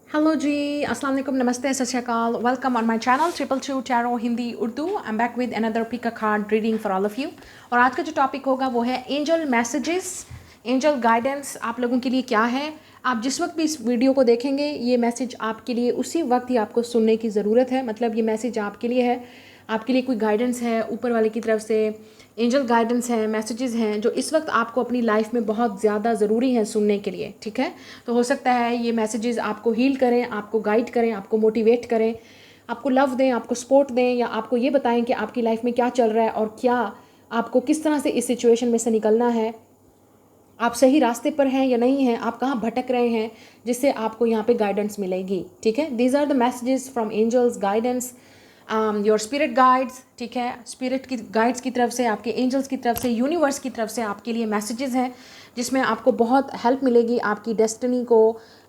Hello जी, अस्सलाम वालेकुम, नमस्ते, सत श्री अकाल। Welcome on my channel triple two tarot Hindi Urdu. I am back with another pick a card reading for all of you. और आज का जो टॉपिक होगा वो है एंजल मैसेजेस, एंजल गाइडेंस आप लोगों के लिए क्या है। आप जिस वक्त भी इस वीडियो को देखेंगे ये मैसेज आपके लिए उसी वक्त ही आपको सुनने की ज़रूरत है। मतलब ये मैसेज आपके लिए है, आपके लिए कोई गाइडेंस है ऊपर वाले की तरफ से, एंजल गाइडेंस है, मैसेजेस हैं जो इस वक्त आपको अपनी लाइफ में बहुत ज़्यादा ज़रूरी हैं सुनने के लिए। ठीक है, तो हो सकता है ये मैसेजेस आपको हील करें, आपको गाइड करें, आपको मोटिवेट करें, आपको लव दें, आपको सपोर्ट दें, या आपको ये बताएं कि आपकी लाइफ में क्या चल रहा है और क्या आपको किस तरह से इस सिचुएशन में से निकलना है, आप सही रास्ते पर हैं या नहीं हैं, आप कहाँ भटक रहे हैं, जिससे आपको यहाँ पे गाइडेंस मिलेगी। ठीक है, these are the messages from angels guidance, your spirit guides. ठीक है, स्पिरिट की गाइड्स की तरफ से, आपके एंजल्स की तरफ से, यूनिवर्स की तरफ से आपके लिए मैसेजेस हैं जिसमें आपको बहुत हेल्प मिलेगी आपकी डेस्टिनी को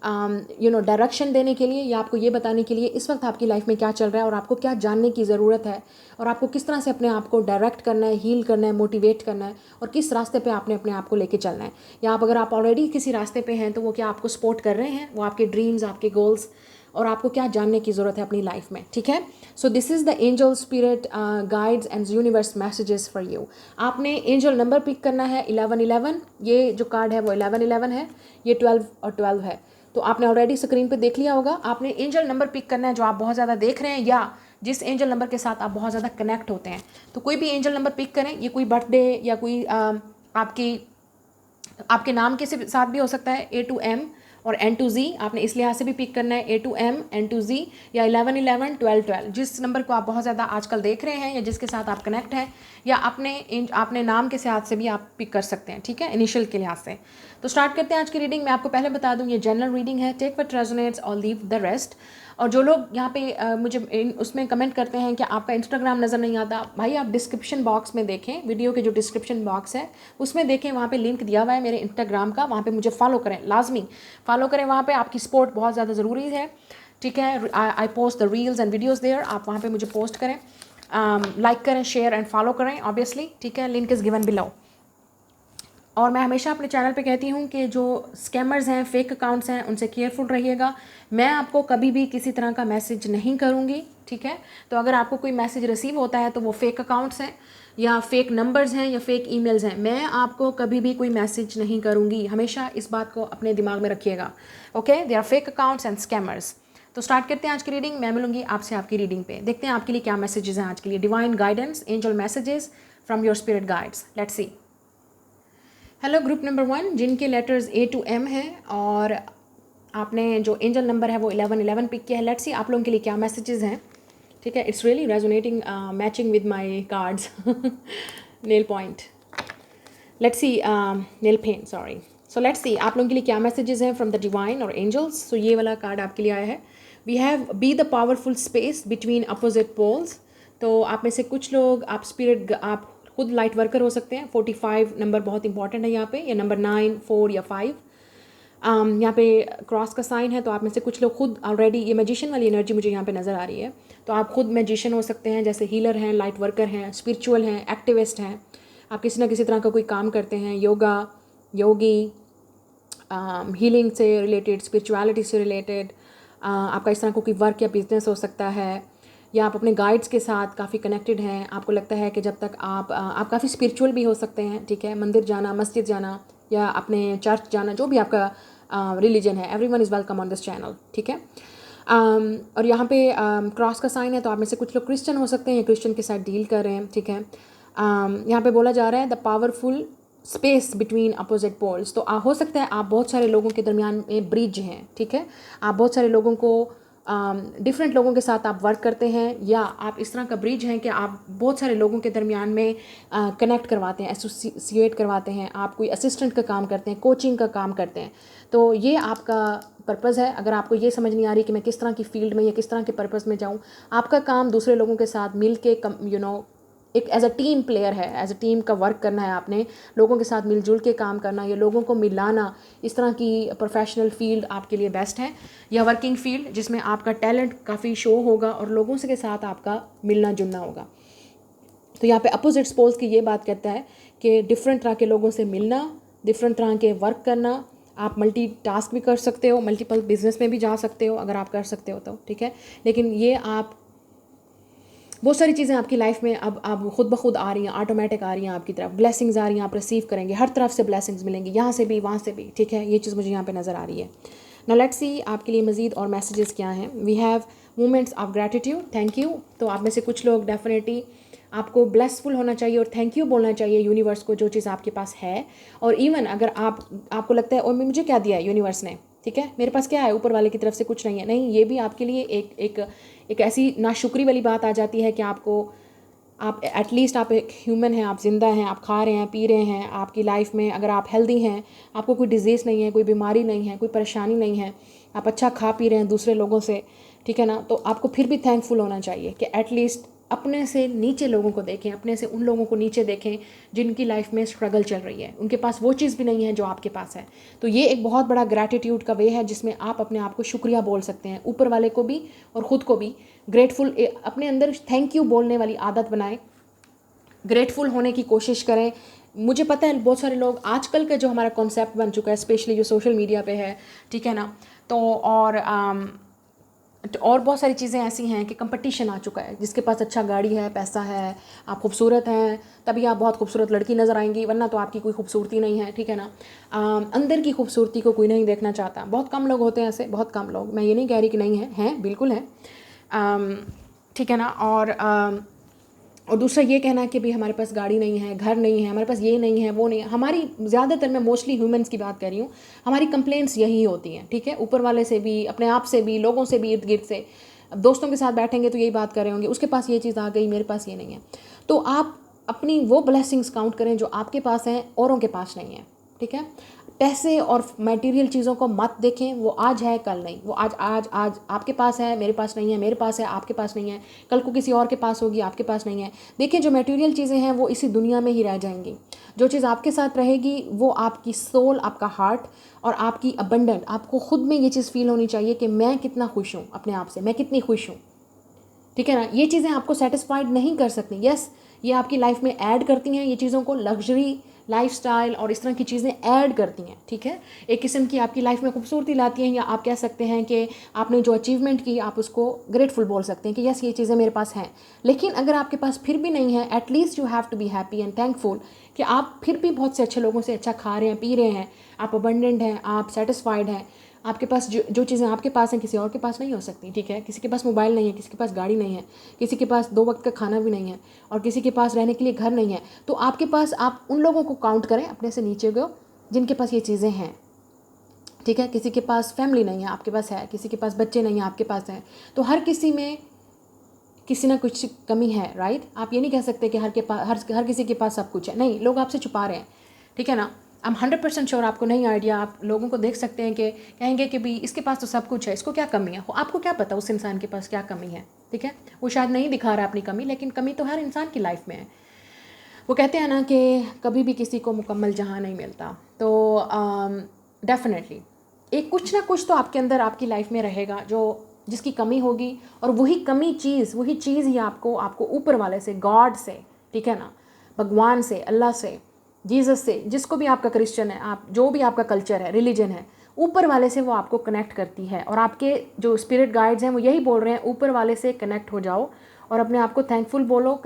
डायरेक्शन देने के लिए, या आपको ये बताने के लिए इस वक्त आपकी लाइफ में क्या चल रहा है और आपको क्या जानने की ज़रूरत है, और आपको किस तरह से अपने आप को डायरेक्ट करना है, हील करना है, मोटिवेट करना है, और किस रास्ते पे आपने अपने आप को लेके चलना है। या अगर आप ऑलरेडी किसी रास्ते पे हैं तो वो क्या आपको सपोर्ट कर रहे हैं, वो आपके ड्रीम्स, आपके गोल्स, और आपको क्या जानने की ज़रूरत है अपनी लाइफ में। ठीक है, so this is the angel spirit guides and universe messages for you. आपने एंजल नंबर पिक करना है 1111। ये जो कार्ड है वो 1111 है, ये 12 और 12 है। तो आपने ऑलरेडी स्क्रीन पे देख लिया होगा। आपने एंजल नंबर पिक करना है जो आप बहुत ज़्यादा देख रहे हैं, या जिस एंजल नंबर के साथ आप बहुत ज़्यादा कनेक्ट होते हैं। तो कोई भी एंजल नंबर पिक करें, ये कोई बर्थडे या कोई आपकी आपके नाम के साथ भी हो सकता है, A to M और N to Z। आपने इस लिहाज से भी पिक करना है, A to M N to Z, या 1111 12 12, जिस नंबर को आप बहुत ज़्यादा आजकल देख रहे हैं या जिसके साथ आप कनेक्ट हैं, या अपने नाम के साथ से भी आप पिक कर सकते हैं। ठीक है, इनिशियल के लिहाज से। तो स्टार्ट करते हैं आज की रीडिंग। मैं आपको पहले बता दूं ये जनरल रीडिंग है, टेक व्हाट रेजोनेट्स और लीव द रेस्ट। और जो लोग यहाँ पे मुझे उसमें कमेंट करते हैं कि आपका इंस्टाग्राम नज़र नहीं आता, भाई आप डिस्क्रिप्शन बॉक्स में देखें, वीडियो के जो डिस्क्रिप्शन बॉक्स है उसमें देखें, वहाँ पे लिंक दिया हुआ है मेरे इंस्टाग्राम का, वहाँ पे मुझे फॉलो करें, लाजमी फॉलो करें। वहाँ पे आपकी सपोर्ट बहुत ज़्यादा ज़रूरी है। ठीक है, I post the reels and videos there, आप वहाँ पर मुझे पोस्ट करें, लाइक करें, शेयर एंड फॉलो करें ऑब्वियसली। ठीक है, लिंक इज़ गिवन बिलो। और मैं हमेशा अपने चैनल पे कहती हूँ कि जो स्कैमर्स हैं, फेक अकाउंट्स हैं, उनसे केयरफुल रहिएगा। मैं आपको कभी भी किसी तरह का मैसेज नहीं करूँगी। ठीक है, तो अगर आपको कोई मैसेज रिसीव होता है तो वो फेक अकाउंट्स हैं या फेक नंबर्स हैं या फेक ईमेल्स हैं, मैं आपको कभी भी कोई मैसेज नहीं करूँगी। हमेशा इस बात को अपने दिमाग में रखिएगा। Okay, they are fake accounts and scammers. तो स्टार्ट करते हैं आज की रीडिंग। मैं मिलूंगी आपसे आपकी रीडिंग पे। देखते हैं आपके लिए क्या मैसेजेस हैं आज के लिए। Divine guidance, angel messages from your spirit guides. Let's see. Hello group number 1, जिनके लेटर्स A to M हैं और आपने जो एंजल नंबर है वो 1111 पिक किया है। लेट्स सी आप लोगों के लिए क्या मैसेजेस हैं। ठीक है, it's really resonating, matching with my cards. Nail point, let's see, nail pain, sorry. So let's see आप लोगों के लिए क्या मैसेजेस हैं फ्रॉम द डिवाइन और एंजल्स। सो ये वाला कार्ड आपके लिए आया है। We have be the powerful space between opposite poles. तो आप में से कुछ लोग, आप स्पिरिट, आप खुद लाइट वर्कर हो सकते हैं। 45 नंबर बहुत इंपॉर्टेंट है यहाँ पे, या नंबर 9, 4 या 5। यहाँ पे क्रॉस का साइन है, तो आप में से कुछ लोग खुद ऑलरेडी, ये मैजिशियन वाली एनर्जी मुझे यहाँ पे नज़र आ रही है। तो आप खुद मैजिशियन हो सकते हैं, जैसे हीलर हैं, लाइट वर्कर हैं, स्पिरिचुअल हैं, एक्टिविस्ट हैं। आप किसी ना किसी तरह का कोई काम करते हैं, योगा, योगी, हीलिंग से रिलेटेड, स्पिरिचुअलिटी से रिलेटेड। आपका इस तरह का कोई वर्क या बिजनेस हो सकता है, या आप अपने गाइड्स के साथ काफ़ी कनेक्टेड हैं। आपको लगता है कि जब तक आप काफ़ी स्पिरिचुअल भी हो सकते हैं। ठीक है, मंदिर जाना, मस्जिद जाना, या अपने चर्च जाना, जो भी आपका रिलीजन है, everyone is welcome on this channel. ठीक है, और यहाँ पे क्रॉस का साइन है, तो आप में से कुछ लोग क्रिश्चियन हो सकते हैं, क्रिश्चियन के साथ डील कर रहे हैं। ठीक है, यहाँ पे बोला जा रहा है the powerful space between opposite poles. तो हो सकता है आप बहुत सारे लोगों के दरमियान में ब्रिज हैं। ठीक है, आप बहुत सारे लोगों को, डिफरेंट लोगों के साथ आप वर्क करते हैं, या आप इस तरह का ब्रिज हैं कि आप बहुत सारे लोगों के दरमियान में कनेक्ट करवाते हैं, एसोसिएट करवाते हैं। आप कोई असिस्टेंट का काम करते हैं, कोचिंग का काम करते हैं। तो ये आपका पर्पज़ है। अगर आपको ये समझ नहीं आ रही कि मैं किस तरह की फील्ड में या किस तरह के पर्पज़ में जाऊँ, आपका काम दूसरे लोगों के साथ मिल के एक एज अ टीम प्लेयर है, एज अ टीम का वर्क करना है आपने, लोगों के साथ मिलजुल के काम करना, या लोगों को मिलाना। इस तरह की प्रोफेशनल फील्ड आपके लिए बेस्ट है, या वर्किंग फील्ड जिसमें आपका टैलेंट काफ़ी शो होगा और लोगों से के साथ आपका मिलना जुलना होगा। तो यहाँ पे अपोजिट पोल्स की ये बात कहता है कि डिफरेंट तरह के लोगों से मिलना, डिफरेंट तरह के वर्क करना, आप मल्टीटास्क भी कर सकते हो, मल्टीपल बिजनेस में भी जा सकते हो अगर आप कर सकते हो तो, ठीक है। लेकिन ये आप बहुत सारी चीज़ें आपकी लाइफ में अब खुद ब खुद आ रही हैं, ऑटोमेटिक आ रही हैं आपकी तरफ, ब्लेसिंग्स आ रही हैं, आप रिसीव करेंगे, हर तरफ से ब्लेसिंग्स मिलेंगी, यहाँ से भी वहाँ से भी, ठीक है। ये चीज़ मुझे यहाँ पे नज़र आ रही है। नाउ लेट्स सी आपके लिए मज़ीद और मैसेजेस क्या हैं। We have moments of gratitude, thank you. तो आप में से कुछ लोग डेफिनेटली आपको ब्लेसफुल होना चाहिए और थैंक यू बोलना चाहिए यूनिवर्स को जो चीज़ आपके पास है। और इवन अगर आपको लगता है और मुझे क्या दिया है यूनिवर्स ने, ठीक है, मेरे पास क्या है, ऊपर वाले की तरफ से कुछ नहीं है, नहीं, ये भी आपके लिए एक ऐसी नाशुक्री वाली बात आ जाती है कि आप एटलीस्ट आप एक ह्यूमन हैं, आप जिंदा हैं, आप खा रहे हैं, पी रहे हैं, आपकी लाइफ में अगर आप हेल्दी हैं, आपको कोई डिजीज़ नहीं है, कोई बीमारी नहीं है, कोई परेशानी नहीं है, आप अच्छा खा पी रहे हैं दूसरे लोगों से, ठीक है ना, तो आपको फिर भी थैंकफुल होना चाहिए कि एटलीस्ट अपने से नीचे लोगों को देखें, अपने से उन लोगों को नीचे देखें जिनकी लाइफ में स्ट्रगल चल रही है, उनके पास वो चीज़ भी नहीं है जो आपके पास है। तो ये एक बहुत बड़ा ग्रैटिट्यूड का वे है जिसमें आप अपने आप को शुक्रिया बोल सकते हैं, ऊपर वाले को भी और ख़ुद को भी। ग्रेटफुल अपने अंदर थैंक यू बोलने वाली आदत बनाएं, ग्रेटफुल होने की कोशिश करें। मुझे पता है बहुत सारे लोग आजकल का जो हमारा कॉन्सेप्ट बन चुका है, स्पेशली जो सोशल मीडिया पे है, ठीक है ना, तो और बहुत सारी चीज़ें ऐसी हैं कि कंपटीशन आ चुका है, जिसके पास अच्छा गाड़ी है, पैसा है, आप खूबसूरत हैं, तभी आप बहुत खूबसूरत लड़की नज़र आएंगी, वरना तो आपकी कोई खूबसूरती नहीं है, ठीक है ना। अंदर की खूबसूरती को कोई नहीं देखना चाहता, बहुत कम लोग होते हैं ऐसे, बहुत कम लोग, मैं ये नहीं कह रही कि नहीं है, हैं बिल्कुल हैं, ठीक है ना। और दूसरा ये कहना कि भाई हमारे पास गाड़ी नहीं है, घर नहीं है, हमारे पास ये नहीं है, वो नहीं है, हमारी ज़्यादातर, मैं मोस्टली ह्यूमंस की बात कर रही हूँ, हमारी कंप्लेंट्स यही होती हैं, ठीक है, ऊपर वाले से भी, अपने आप से भी, लोगों से भी, इर्द गिर्द से। अब दोस्तों के साथ बैठेंगे तो यही बात कर रहे होंगे, उसके पास ये चीज़ आ गई, मेरे पास ये नहीं है। तो आप अपनी वो ब्लेसिंग्स काउंट करें जो आपके पास हैं, औरों के पास नहीं है, ठीक है। पैसे और मटेरियल चीज़ों को मत देखें, वो आज है कल नहीं, वो आज आज आज आपके पास है, मेरे पास नहीं है, मेरे पास है, आपके पास नहीं है, कल को किसी और के पास होगी, आपके पास नहीं है। देखें जो मटेरियल चीज़ें हैं वो इसी दुनिया में ही रह जाएंगी, जो चीज़ आपके साथ रहेगी वो आपकी सोल, आपका हार्ट और आपकी अबंडेंट, आपको खुद में ये चीज़ फील होनी चाहिए कि मैं कितना खुश हूँ अपने आप से, मैं कितनी खुश हूँ, ठीक है ना। ये चीज़ें आपको सेटिस्फाइड नहीं कर सकती, यस ये आपकी लाइफ में ऐड करती हैं, ये चीज़ों को लग्जरी लाइफस्टाइल और इस तरह की चीज़ें ऐड करती हैं, ठीक है, एक किस्म की आपकी लाइफ में खूबसूरती लाती हैं, या आप कह सकते हैं कि आपने जो अचीवमेंट की आप उसको ग्रेटफुल बोल सकते हैं कि यस ये चीज़ें मेरे पास हैं। लेकिन अगर आपके पास फिर भी नहीं है, at least you have to be happy and thankful कि आप फिर भी बहुत से अच्छे लोगों से अच्छा खा रहे हैं, पी रहे हैं, आप अबंडेंट हैं, आप सेटिस्फाइड हैं, आपके पास जो चीज़ें आपके पास हैं किसी और के पास नहीं हो सकती, ठीक है। किसी के पास मोबाइल नहीं है, किसी के पास गाड़ी नहीं है, किसी के पास 2 वक्त का खाना भी नहीं है, और किसी के पास रहने के लिए घर नहीं है। तो आपके पास, आप उन लोगों को काउंट करें अपने से नीचे को जिनके पास ये चीज़ें हैं, ठीक है। किसी के पास फैमिली नहीं है, आपके पास है, किसी के पास बच्चे नहीं हैं, आपके पास हैं। तो हर किसी में किसी ना कुछ कमी है, राइट। आप ये नहीं कह सकते कि हर किसी के पास सब कुछ है, नहीं, लोग आपसे छुपा रहे हैं, ठीक है ना। आई एम 100% श्योर आपको नहीं आइडिया, आप लोगों को देख सकते हैं कि कहेंगे कि भाई इसके पास तो सब कुछ है, इसको क्या कमी है। आपको क्या पता उस इंसान के पास क्या कमी है, ठीक है। वो शायद नहीं दिखा रहा अपनी कमी, लेकिन कमी तो हर इंसान की लाइफ में है। वो कहते हैं ना कि कभी भी किसी को मुकम्मल जहां नहीं मिलता। तो डेफिनेटली एक कुछ ना कुछ तो आपके अंदर, आपकी लाइफ में रहेगा जो जिसकी कमी होगी, और वही चीज़ ही आपको ऊपर वाले से, गॉड से, ठीक है ना, भगवान से, अल्लाह से, जीसस से, जिसको भी आपका क्रिश्चियन है, आप जो भी आपका कल्चर है, रिलीजन है, ऊपर वाले से वो आपको कनेक्ट करती है। और आपके जो स्पिरिट गाइड्स हैं वो यही बोल रहे हैं, ऊपर वाले से कनेक्ट हो जाओ और अपने आप को थैंकफुल बोलो,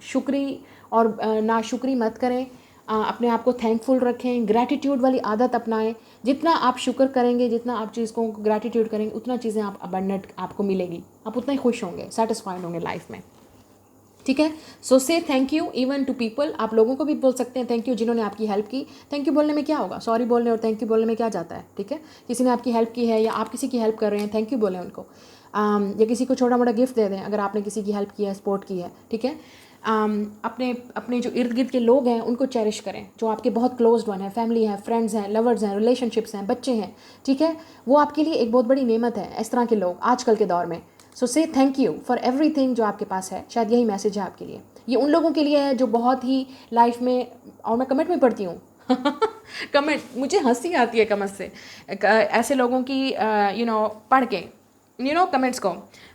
शुक्री और नाशुक्री मत करें, अपने आप को थैंकफुल रखें, ग्रैटिट्यूड वाली आदत अपनाएं। जितना आप शुक्र करेंगे, जितना आप चीज़ को ग्रैटिट्यूड करेंगे, उतना चीज़ें आप अबंडेंट आपको मिलेगी, आप उतना ही खुश होंगे, सेटिस्फाइड होंगे लाइफ में, ठीक है। So say thank you even to people, आप लोगों को भी बोल सकते हैं थैंक यू जिन्होंने आपकी हेल्प की। थैंक यू बोलने में क्या होगा, सॉरी बोलने और थैंक यू बोलने में क्या जाता है, ठीक है। किसी ने आपकी हेल्प की है या आप किसी की हेल्प कर रहे हैं, थैंक यू बोलें उनको। या किसी को छोटा मोटा गिफ्ट दे दें अगर आपने किसी की हेल्प की है, सपोर्ट की है, ठीक है। अपने जो इर्द गिर्द के लोग हैं उनको चेरिश करें, जो आपके बहुत क्लोज्ड वन है, फैमिली है, फ्रेंड्स हैं, लवर्स हैं, रिलेशनशिप्स हैं, बच्चे हैं, ठीक है। वो आपके लिए एक बहुत बड़ी नेमत है, इस तरह के लोग आजकल के दौर में। सो say thank you for everything जो आपके पास है। शायद यही मैसेज है आपके लिए, ये उन लोगों के लिए है जो बहुत ही लाइफ में, और मैं कमेंट में पढ़ती हूँ कमेंट, मुझे हंसी आती है कमेंट से, ऐसे लोगों की पढ़ के कमेंट्स को।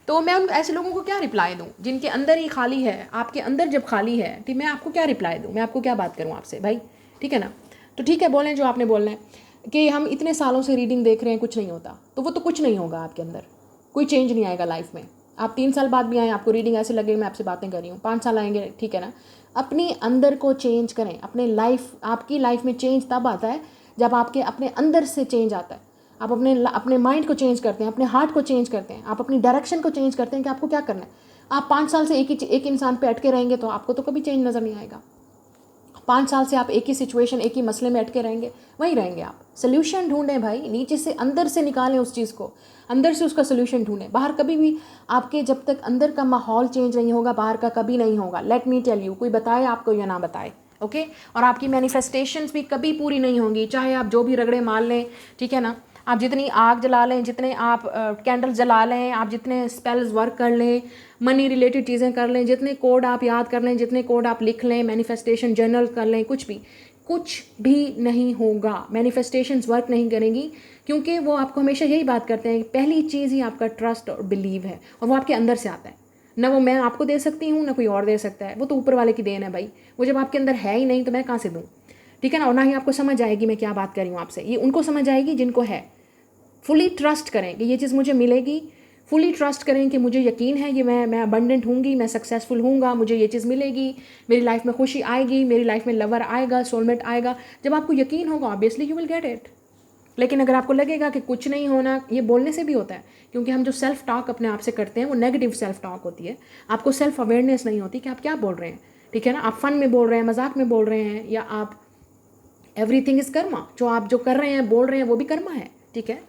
तो मैं उन ऐसे लोगों को क्या रिप्लाई दूँ जिनके अंदर ही खाली है। आपके अंदर जब खाली है तो मैं आपको क्या रिप्लाई दूँ, मैं आपको क्या बात करूँ आपसे भाई, ठीक है ना। तो ठीक है, बोलें जो आपने बोलना है। कि हम इतने सालों से रीडिंग देख रहे हैं, कुछ नहीं होता, तो वो तो कुछ नहीं होगा आपके अंदर, कोई चेंज नहीं आएगा लाइफ में। आप 3 साल बाद भी आएँ, आपको रीडिंग ऐसे लगे मैं आपसे बातें कर रही हूँ, 5 साल आएंगे, ठीक है ना। अपनी अंदर को चेंज करें, अपने लाइफ, आपकी लाइफ में चेंज तब आता है जब आपके अपने अंदर से चेंज आता है। आप अपने माइंड को चेंज करते हैं, अपने हार्ट को चेंज करते हैं, आप अपनी डायरेक्शन को चेंज करते हैं कि आपको क्या करना है। आप 5 साल से एक इंसान पे अटके रहेंगे तो आपको तो कभी चेंज नज़र नहीं आएगा। 5 साल से आप एक ही सिचुएशन, एक ही मसले में अटके रहेंगे, वहीं रहेंगे आप। सोल्यूशन ढूंढें भाई, नीचे से अंदर से निकालें उस चीज़ को, अंदर से उसका सोल्यूशन ढूंढें। बाहर कभी भी आपके, जब तक अंदर का माहौल चेंज नहीं होगा, बाहर का कभी नहीं होगा। लेट मी टेल यू, कोई बताए आपको या ना बताए, ओके। और आपकी मैनिफेस्टेशंस भी कभी पूरी नहीं होंगी, चाहे आप जो भी रगड़े मार लें, ठीक है ना। आप जितनी आग जला लें, जितने आप कैंडल जला लें, आप जितने स्पेल्स वर्क कर लें, मनी रिलेटेड चीज़ें कर लें, जितने कोड आप याद कर लें, जितने कोड आप लिख लें, मैनिफेस्टेशन जर्नल कर लें, कुछ भी नहीं होगा। मैनिफेस्टेशंस वर्क नहीं करेंगी, क्योंकि वो आपको हमेशा यही बात करते हैं, पहली चीज़ ही आपका ट्रस्ट और बिलीव है, और वो आपके अंदर से आता है ना। वो मैं आपको दे सकती हूँ, ना कोई और दे सकता है, वो तो ऊपर वाले की देन है भाई। वो जब आपके अंदर है ही नहीं तो मैं कहाँ से दूँ, ठीक है ना। और ना ही आपको समझ आएगी मैं क्या बात कर रही हूँ आपसे, ये उनको समझ आएगी जिनको है। फुली ट्रस्ट करें कि ये चीज़ मुझे मिलेगी, फुली ट्रस्ट करें कि मुझे यकीन है कि मैं अबंडेंट हूँगी, मैं सक्सेसफुल हूँगा, मुझे ये चीज़ मिलेगी, मेरी लाइफ में खुशी आएगी, मेरी लाइफ में लवर आएगा, सोलमेट आएगा। जब आपको यकीन होगा, obviously you will get it. लेकिन अगर आपको लगेगा कि कुछ नहीं होना, ये बोलने से भी होता है, क्योंकि हम जो सेल्फ टॉक अपने आप से करते हैं वो नेगेटिव सेल्फ टॉक होती है। आपको सेल्फ अवेयरनेस नहीं होती कि आप क्या बोल रहे हैं, ठीक है ना। आप फन में बोल रहे हैं, मजाक में बोल रहे हैं, या आप एवरीथिंग इज़ कर्मा, जो आप जो कर रहे हैं, बोल रहे हैं, वो भी कर्मा है, ठीक है।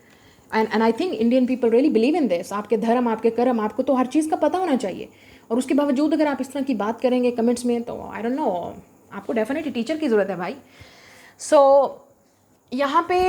And I think Indian people really believe in this. आपके धर्म, आपके कर्म, आपको तो हर चीज़ का पता होना चाहिए, और उसके बावजूद अगर आप इस तरह की बात करेंगे कमेंट्स में, तो आई डोंट नो, आपको डेफिनेटली टीचर की ज़रूरत है भाई। सो यहाँ पे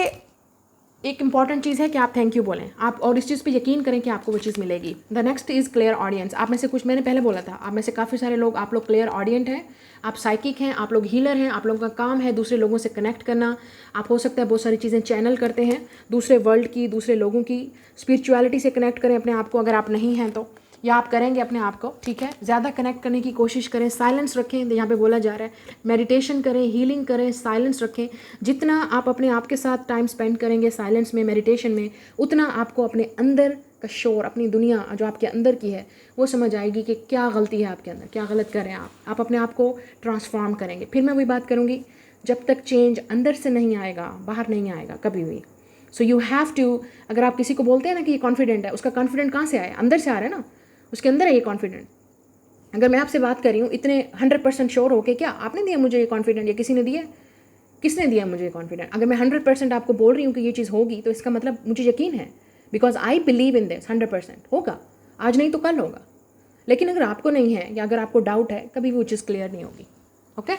एक इंपॉर्टेंट चीज़ है कि आप थैंक यू बोलें आप, और इस चीज़ पे यकीन करें कि आपको वो चीज़ मिलेगी। The next is clear audience. आप में से कुछ, मैंने पहले बोला था, आप में से काफ़ी सारे लोग, आप लोग क्लियर ऑडियंट हैं, आप साइकिक हैं, आप लोग हीलर हैं, आप लोगों का काम है दूसरे लोगों से कनेक्ट करना। आप हो सकता है बहुत सारी चीज़ें चैनल करते हैं, दूसरे वर्ल्ड की, दूसरे लोगों की स्पिरिचुअलिटी से कनेक्ट करें अपने आप को, अगर आप नहीं हैं तो, या आप करेंगे अपने आप को, ठीक है। ज़्यादा कनेक्ट करने की कोशिश करें, साइलेंस रखें, यहाँ पे बोला जा रहा है मेडिटेशन करें, हीलिंग करें, साइलेंस रखें। जितना आप अपने आप के साथ टाइम स्पेंड करेंगे साइलेंस में, मेडिटेशन में, उतना आपको अपने अंदर का शोर, अपनी दुनिया जो आपके अंदर की है, वो समझ आएगी कि क्या गलती है आपके अंदर, क्या गलत कर रहे हैं आप अपने आप को ट्रांसफॉर्म करेंगे। फिर मैं वही बात करूँगी, जब तक चेंज अंदर से नहीं आएगा, बाहर नहीं आएगा कभी भी। सो यू हैव टू, अगर आप किसी को बोलते हैं ना कि ये कॉन्फिडेंट है, उसका कॉन्फिडेंट कहाँ से आया, अंदर से आ रहा है ना, उसके अंदर है ये कॉन्फिडेंट। अगर मैं आपसे बात कर रही हूँ इतने 100% श्योर होके, क्या आपने दिया मुझे ये कॉन्फिडेंट, या किसी ने दिया, किसने दिया मुझे ये कॉन्फिडेंट? अगर मैं 100% आपको बोल रही हूँ कि ये चीज़ होगी, तो इसका मतलब मुझे यकीन है, because I believe in this 100% होगा, आज नहीं तो कल होगा। लेकिन अगर आपको नहीं है, या अगर आपको डाउट है, कभी वो चीज़ क्लियर नहीं होगी, ओके।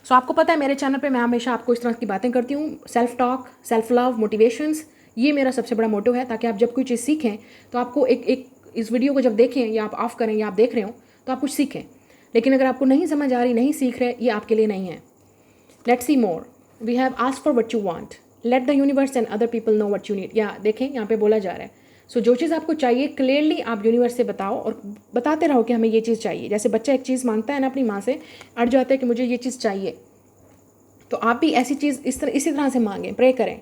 सो आपको पता है मेरे चैनल पे मैं हमेशा आपको इस तरह की बातें करती हूँ, self talk, self love, motivations, ये मेरा सबसे बड़ा मोटिव है, ताकि आप जब कोई चीज़ सीखें तो आपको एक इस वीडियो को जब देखें, या आप ऑफ करें, या आप देख रहे हो, तो आप कुछ सीखें। लेकिन अगर आपको नहीं समझ आ रही, नहीं सीख रहे, ये आपके लिए नहीं है। Let's see more, we have ask for what you want, let the universe and other people know what you need. या देखें यहाँ पे बोला जा रहा है, सो जो चीज़ आपको चाहिए क्लियरली आप यूनिवर्स से बताओ, और बताते रहो कि हमें ये चीज़ चाहिए। जैसे बच्चा एक चीज़ मांगता है ना अपनी माँ से, अड़ जाता है कि मुझे ये चीज़ चाहिए, तो आप भी ऐसी चीज़ इसी तरह से मांगें, प्रे करें,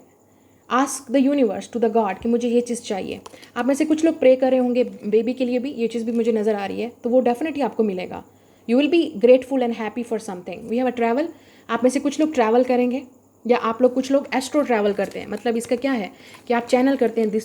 ask the universe to the god कि मुझे ये चीज़ चाहिए। आप में से कुछ लोग प्रे कर रहे होंगे बेबी के लिए भी, ये चीज़ भी मुझे नज़र आ रही है, तो वो डेफिनेटली आपको मिलेगा। You will be grateful and happy for something. We have a travel, आप में से कुछ लोग ट्रैवल करेंगे, या आप लोग, कुछ लोग एस्ट्रो ट्रैवल करते हैं। मतलब इसका क्या है कि आप चैनल करते हैं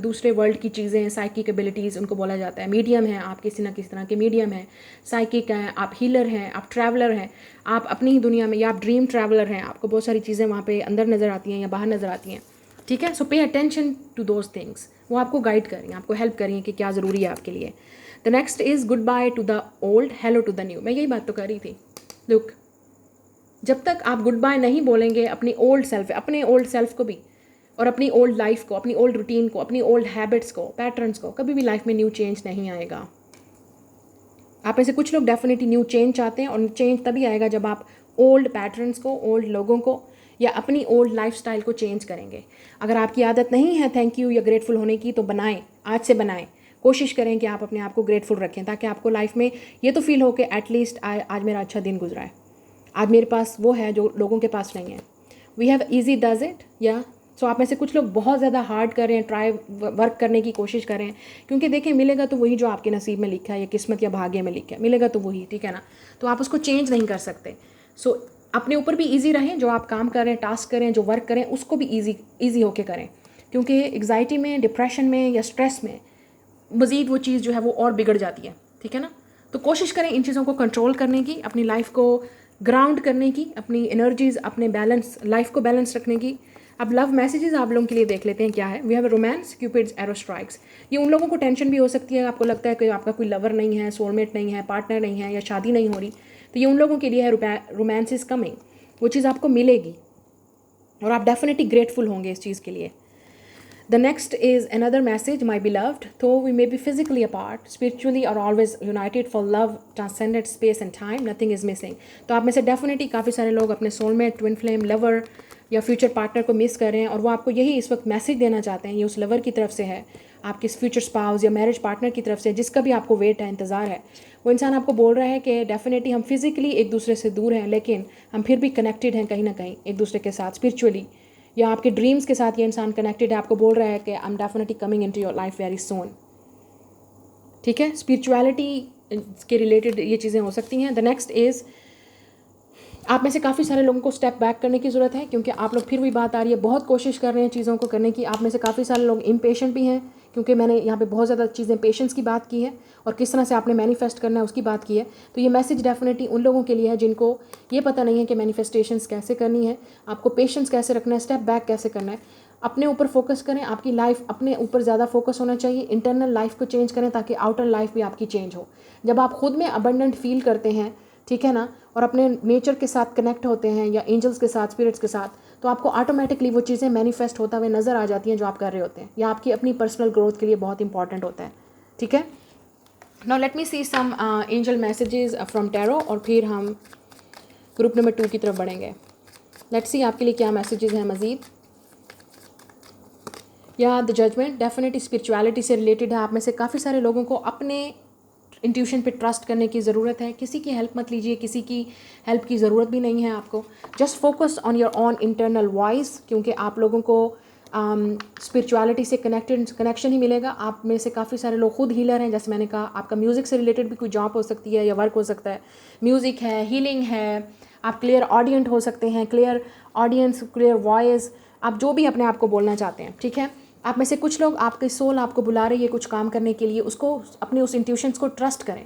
दूसरे वर्ल्ड की चीज़ें, साइकिक एबिलिटीज़ उनको बोला जाता है। मीडियम है, आप किसी ना किसी तरह के मीडियम हैं, साइकिक हैं, आप हीलर हैं, आप ट्रैवलर हैं, आप अपनी ही दुनिया में, या आप ड्रीम ट्रैवलर हैं, आपको बहुत सारी चीज़ें वहाँ पे अंदर नज़र आती हैं या बाहर नज़र आती हैं, ठीक है। सो pay attention to those things, वो आपको गाइड करें, आपको हेल्प करें कि क्या ज़रूरी है आपके लिए। The next is goodbye to the old, hello to the new. मैं यही बात तो कर रही थी। लुक, जब तक आप गुड बाय नहीं बोलेंगे अपनी ओल्ड सेल्फ, अपने ओल्ड सेल्फ को भी, और अपनी ओल्ड लाइफ को, अपनी ओल्ड रूटीन को, अपनी ओल्ड हैबिट्स को, पैटर्न्स को, कभी भी लाइफ में न्यू चेंज नहीं आएगा। आप में से कुछ लोग डेफिनेटली न्यू चेंज चाहते हैं, और चेंज तभी आएगा जब आप ओल्ड पैटर्न्स को, ओल्ड लोगों को, या अपनी ओल्ड लाइफस्टाइल को चेंज करेंगे। अगर आपकी आदत नहीं है थैंक यू या ग्रेटफुल होने की, तो बनाएं, आज से बनाएं। कोशिश करें कि आप अपने आप को ग्रेटफुल रखें, ताकि आपको लाइफ में ये तो फील हो कि एटलीस्ट आज मेरा अच्छा दिन गुजरा है, आज मेरे पास वो है जो लोगों के पास नहीं है। We have easy does it या सो आप में से कुछ लोग बहुत ज़्यादा हार्ड कर रहे हैं, ट्राई वर्क करने की कोशिश कर रहे हैं, क्योंकि देखिए मिलेगा तो वही जो आपके नसीब में लिखा है या किस्मत या भाग्य में लिखा है, मिलेगा तो वही, ठीक है ना। तो आप उसको चेंज नहीं कर सकते। सो अपने ऊपर भी ईजी रहें, जो आप काम कर रहे हैं, टास्क करें, जो वर्क करें उसको भी ईजी होके करें, क्योंकि एग्जाइटी में, डिप्रेशन में या स्ट्रेस में मज़ीद वो चीज़ जो है वो और बिगड़ जाती है, ठीक है ना। तो कोशिश करें इन चीज़ों को कंट्रोल करने की, अपनी लाइफ को ग्राउंड करने की, अपनी एनर्जीज, अपने बैलेंस, लाइफ को बैलेंस रखने की। अब लव मैसेजेस आप लोगों के लिए देख लेते हैं क्या है। We have romance, Cupid's arrow strikes. ये उन लोगों को टेंशन भी हो सकती है, आपको लगता है कि आपका कोई लवर नहीं है, सोलमेट नहीं है, पार्टनर नहीं है या शादी नहीं हो रही, तो ये उन लोगों के लिए है रोमांस इज़ कमिंग। वो चीज़ आपको मिलेगी और आप डेफिनेटली ग्रेटफुल होंगे इस चीज़ के लिए। The next is another message, my beloved, though we may be physically apart, spiritually are always united for love, transcended space and time, nothing is missing. तो आप में से डेफिनेटली काफ़ी सारे लोग अपने सोलमेट, ट्विन फ्लेम, लवर या future partner को मिस कर रहे हैं और वो आपको यही इस वक्त मैसेज देना चाहते हैं। ये उस लवर की तरफ से है, आपके फ्यूचर स्पाउस या मैरिज पार्टनर की तरफ से, जिसका भी आपको वेट है, इंतज़ार है। वो इंसान आपको बोल रहा है कि डेफिनेटली हम फिजिकली एक दूसरे से दूर हैं, लेकिन हम फिर भी कनेक्टेड हैं कहीं ना कहीं एक दूसरे के साथ स्पिरिचुअली, या आपके ड्रीम्स के साथ ये इंसान कनेक्टेड है। आपको बोल रहा है कि I am definitely coming into your life very soon, ठीक है। स्पिरिचुअलिटी के रिलेटेड ये चीज़ें हो सकती हैं। द नेक्स्ट इज़ आप में से काफ़ी सारे लोगों को स्टेप बैक करने की ज़रूरत है, क्योंकि आप लोग, फिर वही बात आ रही है, बहुत कोशिश कर रहे हैं चीज़ों को करने की। आप में से काफ़ी सारे लोग इम्पेशेंट भी हैं, क्योंकि मैंने यहाँ पे बहुत ज़्यादा चीज़ें पेशेंस की बात की है और किस तरह से आपने मैनिफेस्ट करना है उसकी बात की है। तो ये मैसेज डेफिनेटली उन लोगों के लिए है जिनको ये पता नहीं है कि मैनिफेस्टेशंस कैसे करनी है, आपको पेशेंस कैसे रखना है, स्टेप बैक कैसे करना है। अपने ऊपर फोकस करें, आपकी लाइफ अपने ऊपर ज़्यादा फोकस होना चाहिए। इंटरनल लाइफ को चेंज करें ताकि आउटर लाइफ भी आपकी चेंज हो। जब आप खुद में अबंडेंट फील करते हैं, ठीक है ना, और अपने नेचर के साथ कनेक्ट होते हैं या एंजल्स के साथ, स्पिरिट्स के साथ, तो आपको ऑटोमेटिकली वो चीज़ें मैनिफेस्ट होता हुए नज़र आ जाती हैं जो आप कर रहे होते हैं, या आपकी अपनी पर्सनल ग्रोथ के लिए बहुत इंपॉर्टेंट होता है, ठीक है। Now let me see some angel messages from tarot और फिर हम ग्रुप नंबर 2 की तरफ बढ़ेंगे। लेट्स सी आपके लिए क्या मैसेजेस हैं मज़ीद। या द जजमेंट डेफिनेटली स्पिरिचुअलिटी से रिलेटेड है। आप में से काफ़ी सारे लोगों को अपने इंट्यूशन पे ट्रस्ट करने की ज़रूरत है। किसी की हेल्प मत लीजिए, किसी की हेल्प की ज़रूरत भी नहीं है आपको। Just focus on your own internal voice, क्योंकि आप लोगों को स्पिरिचुअलिटी से कनेक्शन ही मिलेगा। आप में से काफ़ी सारे लोग खुद हीलर हैं, जैसे मैंने कहा। आपका म्यूज़िक से रिलेटेड भी कोई जॉब हो सकती है या वर्क हो सकता है। म्यूज़िक है, हीलिंग है, आप क्लियर ऑडियंट हो सकते हैं, क्लियर ऑडियंस, क्लियर वॉइस, आप जो भी अपने आप को बोलना चाहते हैं, ठीक है। आप में से कुछ लोग, आपके सोल आपको बुला रही है कुछ काम करने के लिए, उसको, अपने उस इंट्यूशंस को ट्रस्ट करें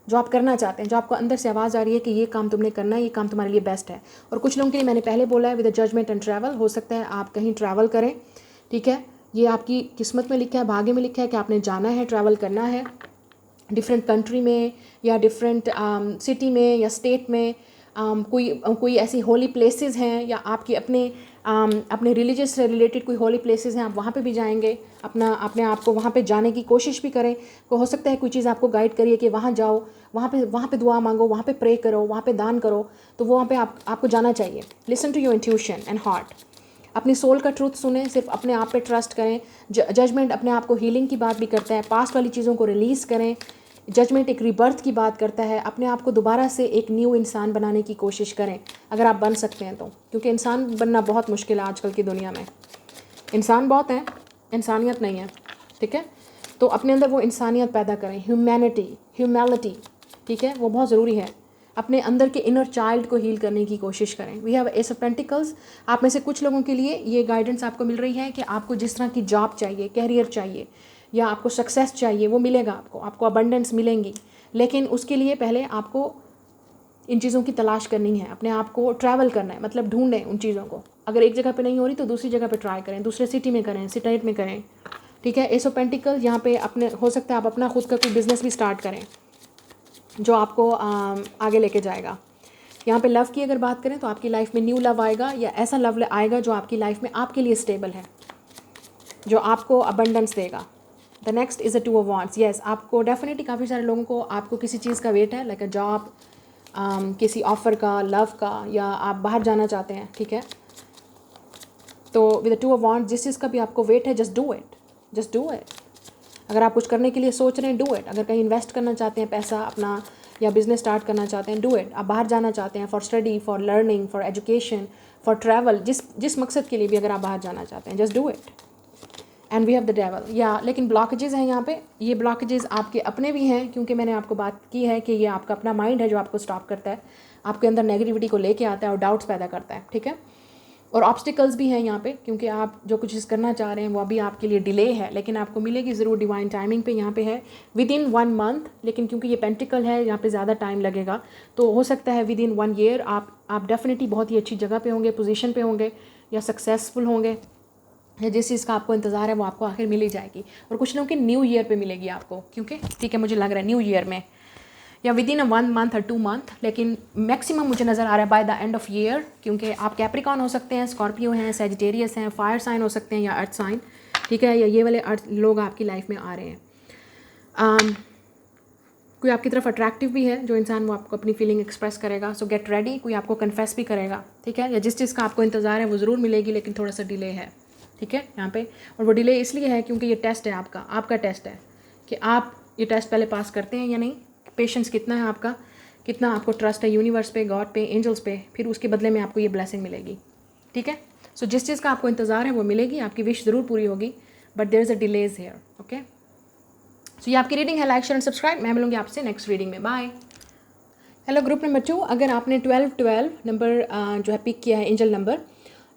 जो आप करना चाहते हैं, जो आपको अंदर से आवाज़ आ रही है कि ये काम तुमने करना है, ये काम तुम्हारे लिए बेस्ट है। और कुछ लोगों के लिए मैंने पहले बोला है with the judgement and travel, हो सकता है आप कहीं ट्रैवल करें, ठीक है। ये आपकी किस्मत में लिखा है, भाग्य में लिखा है कि आपने जाना है, ट्रैवल करना है डिफरेंट कंट्री में या डिफरेंट सिटी में या स्टेट में। कोई ऐसी होली प्लेसेस हैं या आपकी अपने रिलीजियस से रिलेटेड कोई होली प्लेसेस हैं, आप वहाँ पे भी जाएंगे। अपने आप को वहाँ पे जाने की कोशिश भी करें। हो सकता है कोई चीज़ आपको गाइड करिए कि वहाँ जाओ, वहाँ पे दुआ मांगो, वहाँ पे प्रे करो, वहाँ पे दान करो, तो वहाँ पे आपको जाना चाहिए। Listen to your intuition and heart. अपनी सोल का ट्रूथ सुने, सिर्फ अपने आप पे ट्रस्ट करें। जजमेंट अपने आप को हीलिंग की बात भी करता है, पास्ट वाली चीज़ों को रिलीज़ करें। जजमेंट एक रीबर्थ की बात करता है, अपने आप को दोबारा से एक न्यू इंसान बनाने की कोशिश करें अगर आप बन सकते हैं तो, क्योंकि इंसान बनना बहुत मुश्किल है आजकल की दुनिया में। इंसान बहुत हैं, इंसानियत नहीं है, ठीक है। तो अपने अंदर वो इंसानियत पैदा करें, ह्यूमैलिटी, ठीक है, वो बहुत ज़रूरी है। अपने अंदर के इनर चाइल्ड को हील करने की कोशिश करें। We have ace of pentacles. आप में से कुछ लोगों के लिए ये गाइडेंस आपको मिल रही है कि आपको जिस तरह की जॉब चाहिए, कैरियर चाहिए या आपको सक्सेस चाहिए, वो मिलेगा आपको अबंडेंस मिलेंगी, लेकिन उसके लिए पहले आपको इन चीज़ों की तलाश करनी है। अपने आप को ट्रैवल करना है, मतलब ढूंढें उन चीज़ों को। अगर एक जगह पे नहीं हो रही तो दूसरी जगह पे ट्राई करें, दूसरे सिटी में करें, स्टेट में करें, ठीक है। एस ऑफ पेंटिकल, यहाँ पे अपने, हो सकता है आप अपना खुद का कोई बिजनेस भी स्टार्ट करें जो आपको आगे लेके जाएगा। यहाँ पे लव की अगर बात करें तो आपकी लाइफ में न्यू लव आएगा, या ऐसा लव आएगा जो आपकी लाइफ में आपके लिए स्टेबल है, जो आपको अबंडेंस देगा। The next is a 2 of wands. Yes, आपको डेफिनेटली काफ़ी सारे लोगों को आपको किसी चीज़ का वेट है, लाइक अ जॉब, किसी ऑफ़र का, लव का, या आप बाहर जाना चाहते हैं, ठीक है। तो विद द 2 ऑफ वांड्स, जिस चीज़ का भी आपको वेट है, जस्ट डू इट। अगर आप कुछ करने के लिए सोच रहे हैं, डू इट। अगर कहीं इन्वेस्ट करना चाहते हैं पैसा अपना, या बिजनेस स्टार्ट करना चाहते हैं, डू इट। आप बाहर जाना चाहते हैं for study, for learning, for education, for travel, जिस मकसद के लिए भी अगर आप बाहर जाना चाहते हैं, just do it. And we have the devil या, लेकिन ब्लॉकेजेस हैं यहाँ पे। ये ब्लॉकेजेस आपके अपने भी हैं, क्योंकि मैंने आपको बात की है कि ये आपका अपना माइंड है जो आपको स्टॉप करता है, आपके अंदर नेगेटिविटी को लेके आता है और डाउट्स पैदा करता है, ठीक है। और ऑब्स्टिकल्स भी हैं यहाँ पे, क्योंकि आप जो कुछ करना चाह रहे हैं वो अभी आपके लिए डिले है, लेकिन आपको मिलेगी ज़रूर डिवाइन टाइमिंग पे। यहाँ पे है विद इन 1 मंथ, लेकिन क्योंकि ये पेंटिकल है यहाँ पे ज़्यादा टाइम लगेगा, तो हो सकता है विद इन 1 ईयर आप डेफिनेटली बहुत ही अच्छी जगह पे होंगे, पोजीशन पे होंगे, या सक्सेसफुल होंगे, या जिस चीज़ का आपको इंतज़ार है वो आपको आखिर मिल ही जाएगी। और कुछ लोगों की न्यू ईयर पे मिलेगी आपको, क्योंकि ठीक है मुझे लग रहा है न्यू ईयर में, या विद इन 1 मंथ और 2 मंथ, लेकिन मैक्सिमम मुझे नज़र आ रहा है by the end of year, क्योंकि आप कैप्रिकॉन हो सकते हैं, स्कॉर्पियो हैं, सेजिटेरियस हैं, फायर साइन हो सकते हैं, या अर्थ साइन, ठीक है, या ये वाले अर्थ लोग आपकी लाइफ में आ रहे हैं। कोई आपकी तरफ अट्रैक्टिव भी है जो इंसान, वो आपको अपनी फीलिंग एक्सप्रेस करेगा, सो गेट रेडी। कोई आपको कन्फेस भी करेगा, ठीक है, या जिस चीज़ का आपको इंतज़ार है वो ज़रूर मिलेगी, लेकिन थोड़ा सा डिले है, ठीक है यहाँ पे। और वो डिले इसलिए है क्योंकि ये टेस्ट है आपका टेस्ट है कि आप ये टेस्ट पहले पास करते हैं या नहीं, पेशेंस कितना है आपका, कितना आपको ट्रस्ट है यूनिवर्स पे, गॉड पे, एंजल्स पे, फिर उसके बदले में आपको ये ब्लेसिंग मिलेगी, ठीक है। सो जिस चीज़ का आपको इंतज़ार है वो मिलेगी, आपकी विश ज़रूर पूरी होगी, but there is a delays here, okay. So ये आपकी रीडिंग है, लाइक शेयर एंड सब्सक्राइब। मैं मिलूंगी आपसे नेक्स्ट रीडिंग में, बाय। हेलो ग्रुप नंबर 2, अगर आपने 12 नंबर जो है पिक किया है एंजल नंबर,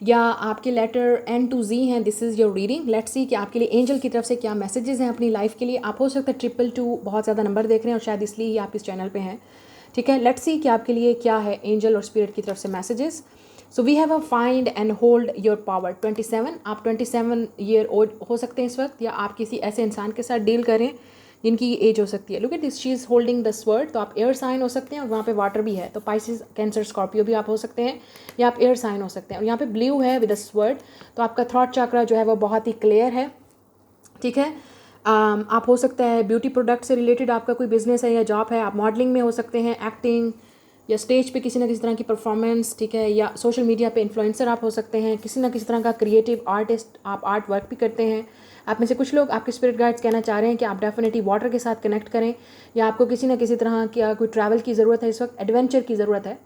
या आपके लेटर N to Z हैं, this is your reading. Let's see कि आपके लिए एंजल की तरफ से क्या मैसेजेस हैं अपनी लाइफ के लिए। आप हो सकता है 222 बहुत ज़्यादा नंबर देख रहे हैं और शायद इसलिए ही आप इस चैनल पे हैं, ठीक है। लेट्स सी कि आपके लिए क्या है एंजल और स्पिरिट की तरफ से messages. So we have a find and hold your power 27। आप 27 ईयर ओल्ड हो सकते हैं इस वक्त, या आप किसी ऐसे इंसान के साथ डील करें जिनकी एज हो सकती है। Look at this, she is holding the sword. तो आप एयर साइन हो सकते हैं और वहाँ पे वाटर भी है, तो पाइसिस, कैंसर, स्कॉर्पियो भी आप हो सकते हैं, या आप एयर साइन हो सकते हैं। और यहाँ पे ब्लू है विद अ स्वर्ड, तो आपका थॉट चक्रा जो है वो बहुत ही क्लियर है, ठीक है। आप हो सकता है ब्यूटी प्रोडक्ट से रिलेटेड आपका कोई बिजनेस है या जॉब है, आप मॉडलिंग में हो सकते हैं, एक्टिंग या स्टेज पे किसी ना किसी तरह की परफॉर्मेंस, ठीक है, या सोशल मीडिया पे इन्फ्लुएंसर आप हो सकते हैं, किसी ना किसी तरह का क्रिएटिव आर्टिस्ट, आप आर्ट वर्क भी करते हैं। आप में से कुछ लोग, आपके स्पिरिट गाइड्स कहना चाह रहे हैं कि आप डेफिनेटली वाटर के साथ कनेक्ट करें, या आपको किसी ना किसी तरह की कोई ट्रैवल की ज़रूरत है, इस वक्त एडवेंचर की ज़रूरत है।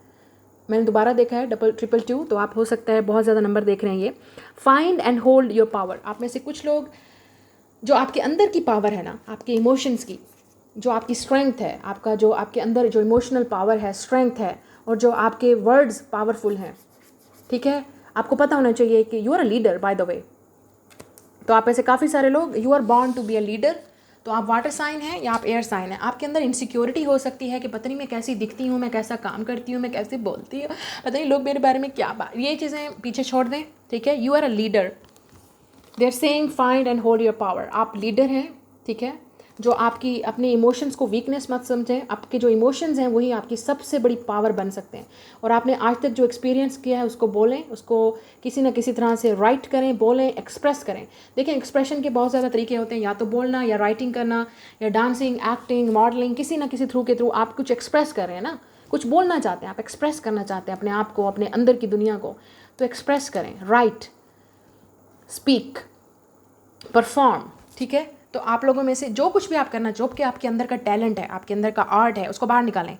मैंने दोबारा देखा है 222, तो आप हो सकता है बहुत ज़्यादा नंबर देख रहे हैं ये। Find and hold your power, आप में से कुछ लोग जो आपके अंदर की पावर है ना, आपके इमोशंस की, जो आपकी स्ट्रेंथ है, आपका जो आपके अंदर जो इमोशनल पावर है, स्ट्रेंथ है, और जो आपके वर्ड्स पावरफुल हैं, ठीक है। आपको पता होना चाहिए कि you are a leader by the way. तो आप ऐसे काफ़ी सारे लोग, you are born to be a leader. तो आप वाटर साइन हैं या आप एयर साइन हैं। आपके अंदर इनसिक्योरिटी हो सकती है कि पता नहीं मैं कैसी दिखती हूँ, मैं कैसा काम करती हूँ, मैं कैसे बोलती हूँ, पता नहीं लोग मेरे बारे में क्या बात, ये चीज़ें पीछे छोड़ दें, ठीक है। You are a leader, they are saying find and hold your power. आप लीडर हैं, ठीक है। जो आपकी अपने इमोशंस को वीकनेस मत समझें, आपके जो इमोशंस हैं वही आपकी सबसे बड़ी पावर बन सकते हैं। और आपने आज तक जो एक्सपीरियंस किया है उसको बोलें, उसको किसी न किसी तरह से राइट करें, बोलें, एक्सप्रेस करें। देखें, एक्सप्रेशन के बहुत ज़्यादा तरीके होते हैं, या तो बोलना, या राइटिंग करना, या डांसिंग, एक्टिंग, मॉडलिंग, किसी न किसी थ्रू के थ्रू आप कुछ एक्सप्रेस कर रहे हैं ना, कुछ बोलना चाहते हैं, आप एक्सप्रेस करना चाहते हैं अपने आप को, अपने अंदर की दुनिया को, तो एक्सप्रेस करें, राइट, स्पीक, परफॉर्म, ठीक है। तो आप लोगों में से जो कुछ भी आप करना, जो कि आपके अंदर का टैलेंट है, आपके अंदर का आर्ट है, उसको बाहर निकालें।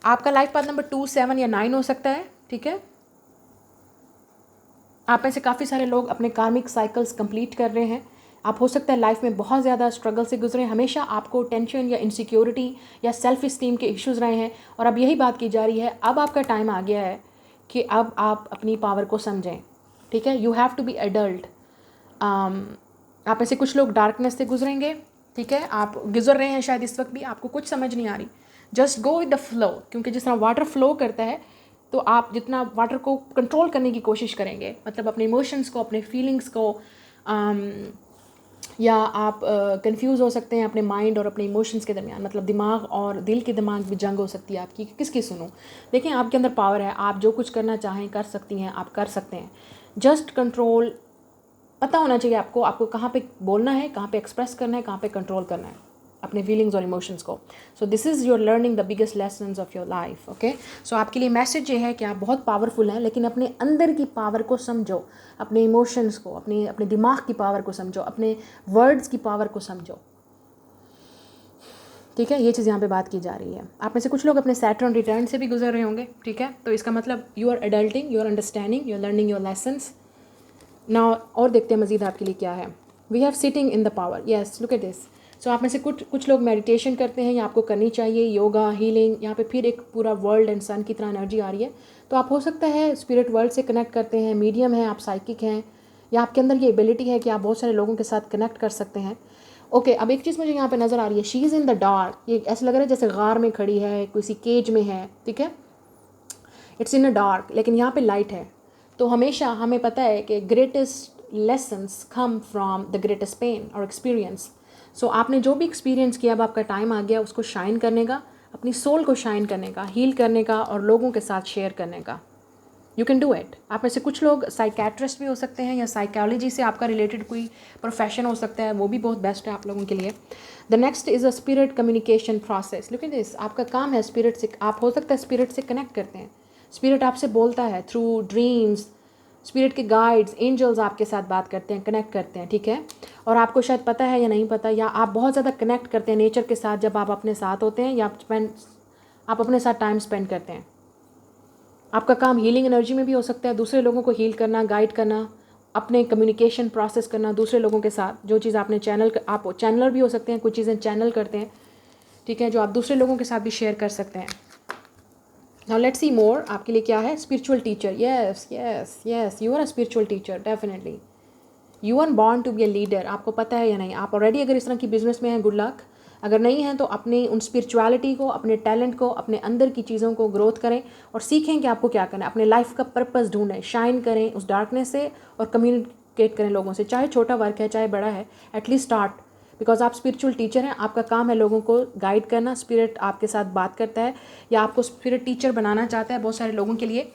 आपका लाइफ पाथ नंबर 2, 7 या 9 हो सकता है, ठीक है। आप में से काफ़ी सारे लोग अपने कार्मिक साइकिल्स कंप्लीट कर रहे हैं। आप हो सकता है लाइफ में बहुत ज़्यादा स्ट्रगल से गुजरे, हमेशा आपको टेंशन या इनसिक्योरिटी या सेल्फ इस्टीम के इश्यूज़ रहे हैं, और अब यही बात की जा रही है, अब आपका टाइम आ गया है कि अब आप अपनी पावर को समझें, ठीक है। You have to be adult. आप ऐसे कुछ लोग डार्कनेस से गुजरेंगे, ठीक है। आप गुजर रहे हैं शायद इस वक्त भी, आपको कुछ समझ नहीं आ रही, just go with the flow, क्योंकि जिस तरह वाटर फ्लो करता है, तो आप जितना वाटर को कंट्रोल करने की कोशिश करेंगे, मतलब अपने इमोशंस को, अपने फीलिंग्स को, या आप कंफ्यूज हो सकते हैं अपने माइंड और अपने इमोशंस के दरमियान, मतलब दिमाग और दिल के दिमाग भी जंग हो सकती है आपकी, किसकी सुनूं। देखें, आपके अंदर पावर है, आप जो कुछ करना चाहें कर सकती हैं, आप कर सकते हैं। जस्ट कंट्रोल, पता होना चाहिए आपको कहाँ पे बोलना है, कहाँ पे एक्सप्रेस करना है, कहाँ पे कंट्रोल करना है अपने फीलिंग्स और इमोशंस को। So this is your learning the biggest lessons of your life, okay. So आपके लिए मैसेज ये है कि आप बहुत पावरफुल हैं, लेकिन अपने अंदर की पावर को समझो, अपने इमोशंस को, अपने दिमाग की पावर को समझो, अपने वर्ड्स की पावर को समझो। ठीक है, ये चीज़ यहाँ पे बात की जा रही है। आप में से कुछ लोग अपने सैटर्न रिटर्न से भी गुजर रहे होंगे, ठीक है, तो इसका मतलब you are adulting, you are understanding, you are learning your lessons. Now और देखते हैं मज़ीद आपके लिए क्या है। We have sitting in the power, yes look at this. So आप में से कुछ लोग मेडिटेशन करते हैं या आपको करनी चाहिए, योगा, हीलिंग। यहाँ पे फिर एक पूरा वर्ल्ड एंड सन की तरह एनर्जी आ रही है। तो आप हो सकता है स्पिरिट वर्ल्ड से कनेक्ट करते हैं, मीडियम है, आप साइकिक हैं, या आपके अंदर ये एबिलिटी है कि आप बहुत सारे लोगों के साथ कनेक्ट कर सकते हैं। ओके, अब एक चीज़ मुझे यहाँ पे नज़र आ रही है, she is in the dark. ये ऐसा लग रहा है जैसे गार में खड़ी है, किसी केज में है, ठीक है, इट्स इन अ डार्क, लेकिन यहाँ पे लाइट है। तो हमेशा हमें पता है कि greatest lessons come from the greatest pain और एक्सपीरियंस। सो आपने जो भी एक्सपीरियंस किया, अब आपका टाइम आ गया उसको शाइन करने का, अपनी सोल को शाइन करने का, हील करने का और लोगों के साथ शेयर करने का। You can do it. आप में से कुछ लोग साइकेट्रिस्ट भी हो सकते हैं या साइकोलॉजी से आपका रिलेटेड कोई प्रोफेशन हो सकता है, वो भी बहुत बेस्ट है आप लोगों के लिए। The next is a spirit communication process. Look at this, आपका काम है स्पिरिट से, आप हो सकता है स्पिरिट से कनेक्ट करते हैं, स्पिरिट आपसे बोलता है थ्रू ड्रीम्स, स्पिरिट के गाइड्स, एंजल्स आपके साथ बात करते हैं, कनेक्ट करते हैं, ठीक है। और आपको शायद पता है या नहीं पता, या आप बहुत ज़्यादा कनेक्ट करते हैं नेचर के साथ जब आप अपने साथ होते हैं, या आप अपने साथ टाइम स्पेंड करते हैं। आपका काम हीलिंग एनर्जी में भी हो सकता है, दूसरे लोगों को हील करना, गाइड करना, अपने कम्युनिकेशन प्रोसेस करना दूसरे लोगों के साथ। जो चीज़ आपने आप चैनलर भी हो सकते हैं, कुछ चीज़ें चैनल करते हैं, ठीक है, जो आप दूसरे लोगों के साथ भी शेयर कर सकते हैं। नाउ लेट्स सी मोर, आपके लिए क्या है। Spiritual teacher, yes yes yes, you are a spiritual teacher, definitely. You are born to be a leader. आपको पता है या नहीं, आप ऑलरेडी अगर इस तरह की बिजनेस में हैं, गुड लक। अगर नहीं है तो अपनी उन स्पिरिचुअलिटी को, अपने टैलेंट को, अपने अंदर की चीज़ों को ग्रोथ करें और सीखें कि आपको क्या करना है। अपने लाइफ का पर्पस ढूंढें, शाइन करें उस डार्कनेस से और कम्युनिकेट करें लोगों से, चाहे छोटा वर्क है चाहे बड़ा है, एटलीस्ट स्टार्ट। बिकॉज आप स्पिरिचुअल टीचर हैं, आपका काम है लोगों को गाइड करना। स्पिरिट आपके साथ बात करता है या आपको स्पिरिट टीचर बनाना चाहता है बहुत सारे लोगों के लिए।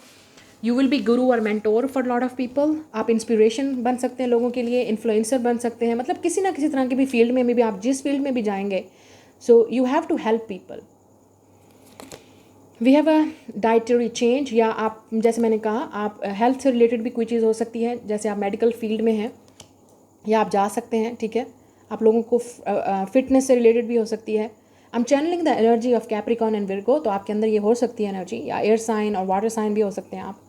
यू विल बी गुरु और mentor for lot of people. आप इंस्पिरेशन बन सकते हैं लोगों के लिए, इन्फ्लुएंसर बन सकते हैं, मतलब किसी ना किसी तरह के भी फील्ड में भी, आप जिस फील्ड में भी जाएंगे, so you have to help people. We have a dietary change, या आप जैसे मैंने कहा, आप हेल्थ से रिलेटेड भी कोई चीज़ हो सकती है, जैसे आप मेडिकल फील्ड में हैं या आप जा सकते हैं, ठीक है। आप लोगों को फिटनेस से रिलेटेड भी हो सकती है। I am channelling the energy of Capricorn and Virgo, तो आपके अंदर ये हो सकती है एनर्जी, या एयर साइन और वाटर साइन भी हो सकते हैं आप।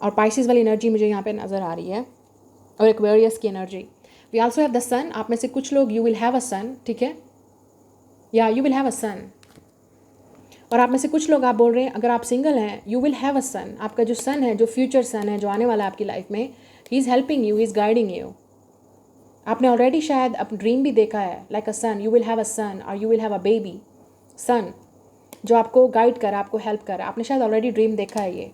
और पाइसिस वाली एनर्जी मुझे यहाँ पे नज़र आ रही है, और एक्वेरियस की energy. We also have the sun. आप में से कुछ लोग you will have a son, ठीक है, या you will have a son. और आप में से कुछ लोग आप बोल रहे हैं अगर आप सिंगल हैं, यू विल हैव अ सन। आपका जो सन है, जो फ्यूचर सन है, जो आने वाला है आपकी लाइफ में, he is helping you, he is guiding you. आपने ऑलरेडी शायद अपना ड्रीम भी देखा है, like a son, you will have a son और you will have a baby son, जो आपको गाइड करे, आपको हेल्प करे। आपने शायद ऑलरेडी ड्रीम देखा है ये।